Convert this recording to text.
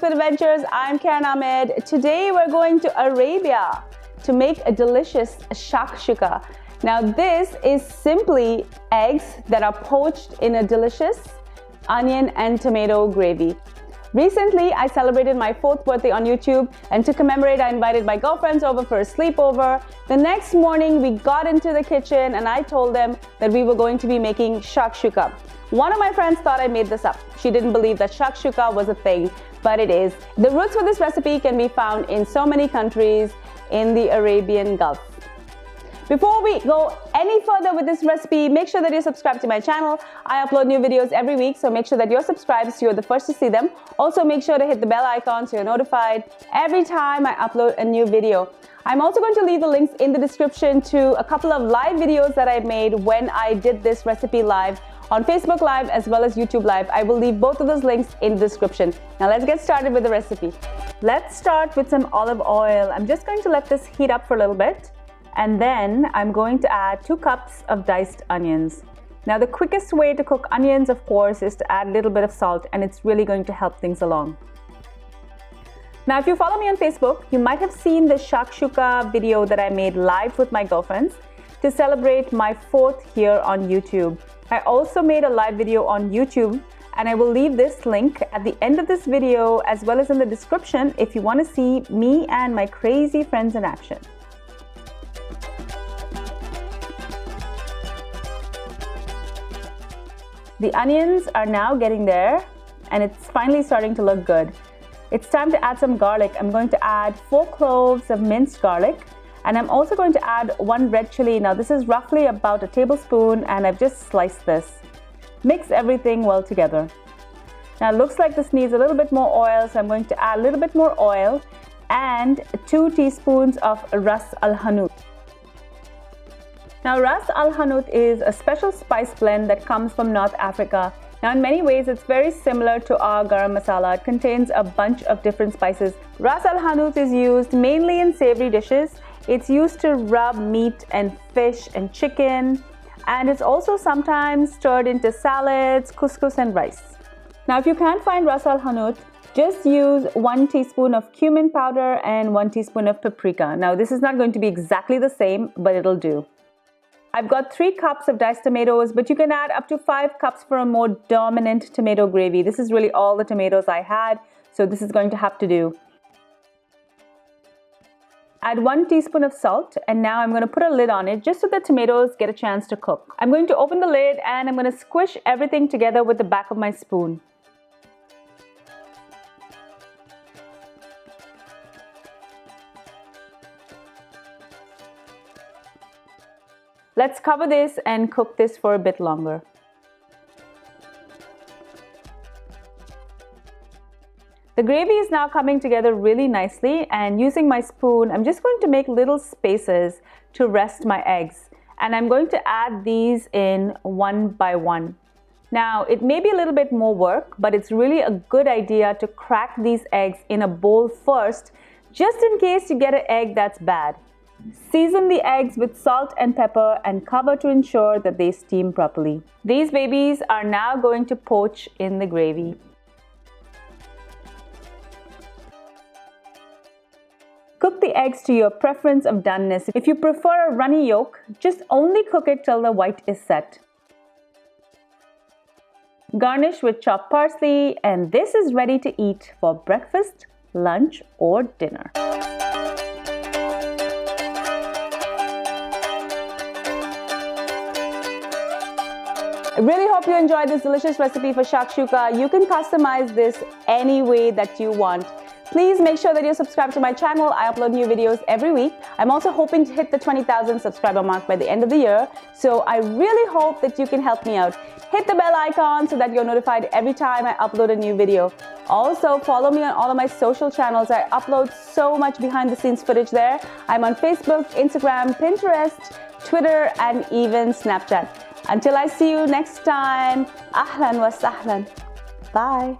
Food Adventures. I'm Karen Ahmed. Today we're going to Arabia to make a delicious shakshuka. Now this is simply eggs that are poached in a delicious onion and tomato gravy. Recently, I celebrated my 4th birthday on YouTube, and to commemorate, I invited my girlfriends over for a sleepover. The next morning, we got into the kitchen and I told them that we were going to be making shakshuka. One of my friends thought I made this up. She didn't believe that shakshuka was a thing, but it is. The roots for this recipe can be found in so many countries in the Arabian Gulf. Before we go any further with this recipe, make sure that you're subscribed to my channel. I upload new videos every week, so make sure that you're subscribed so you're the first to see them. Also, make sure to hit the bell icon so you're notified every time I upload a new video. I'm also going to leave the links in the description to a couple of live videos that I made when I did this recipe live on Facebook Live as well as YouTube Live. I will leave both of those links in the description. Now let's get started with the recipe. Let's start with some olive oil. I'm just going to let this heat up for a little bit. And then I'm going to add 2 cups of diced onions. Now the quickest way to cook onions, of course, is to add a little bit of salt, and it's really going to help things along. Now if you follow me on Facebook, you might have seen the shakshuka video that I made live with my girlfriends to celebrate my 4th year on YouTube. I also made a live video on YouTube, and I will leave this link at the end of this video as well as in the description if you want to see me and my crazy friends in action. The onions are now getting there and it's finally starting to look good. It's time to add some garlic. I'm going to add 4 cloves of minced garlic, and I'm also going to add 1 red chili. Now this is roughly about a tablespoon and I've just sliced this. Mix everything well together. Now it looks like this needs a little bit more oil, so I'm going to add a little bit more oil and 2 teaspoons of Ras el Hanout. Now, Ras el Hanout is a special spice blend that comes from North Africa. Now, in many ways, it's very similar to our garam masala. It contains a bunch of different spices. Ras el Hanout is used mainly in savory dishes. It's used to rub meat and fish and chicken, and it's also sometimes stirred into salads, couscous, and rice. Now, if you can't find Ras el Hanout, just use 1 teaspoon of cumin powder and 1 teaspoon of paprika. Now, this is not going to be exactly the same, but it'll do. I've got 3 cups of diced tomatoes, but you can add up to 5 cups for a more dominant tomato gravy. This is really all the tomatoes I had, so this is going to have to do. Add 1 teaspoon of salt, and now I'm going to put a lid on it just so the tomatoes get a chance to cook. I'm going to open the lid and I'm going to squish everything together with the back of my spoon. Let's cover this and cook this for a bit longer. The gravy is now coming together really nicely, and using my spoon, I'm just going to make little spaces to rest my eggs. And I'm going to add these in one by one. Now, it may be a little bit more work, but it's really a good idea to crack these eggs in a bowl first, just in case you get an egg that's bad. Season the eggs with salt and pepper and cover to ensure that they steam properly. These babies are now going to poach in the gravy. Cook the eggs to your preference of doneness. If you prefer a runny yolk, just only cook it till the white is set. Garnish with chopped parsley, and this is ready to eat for breakfast, lunch, or dinner. I really hope you enjoyed this delicious recipe for shakshuka. You can customize this any way that you want. Please make sure that you're subscribed to my channel. I upload new videos every week. I'm also hoping to hit the 20,000 subscriber mark by the end of the year. So I really hope that you can help me out. Hit the bell icon so that you're notified every time I upload a new video. Also, follow me on all of my social channels. I upload so much behind the scenes footage there. I'm on Facebook, Instagram, Pinterest, Twitter, and even Snapchat. Until I see you next time, ahlan wa sahlan. Bye.